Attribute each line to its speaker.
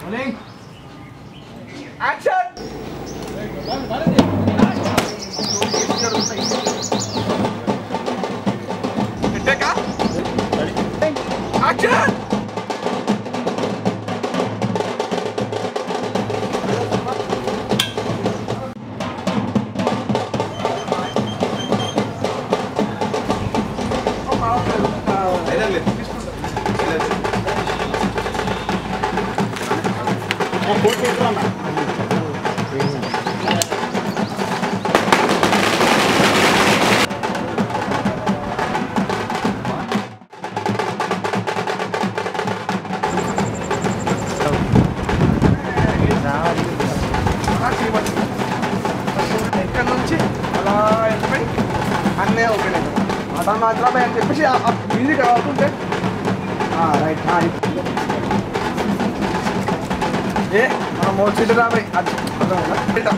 Speaker 1: Rolling. Action. Take action. ఇక్కడ నుంచి అలా వెళ్ళిపోయి అన్నీ ఓపెన్ అతను మాత్రమే అని చెప్పేసి మ్యూజిక్ అవుతుంటే రైట్ ఏ మనం 3 సీట్లు రాబోయి అది అర్థమైందా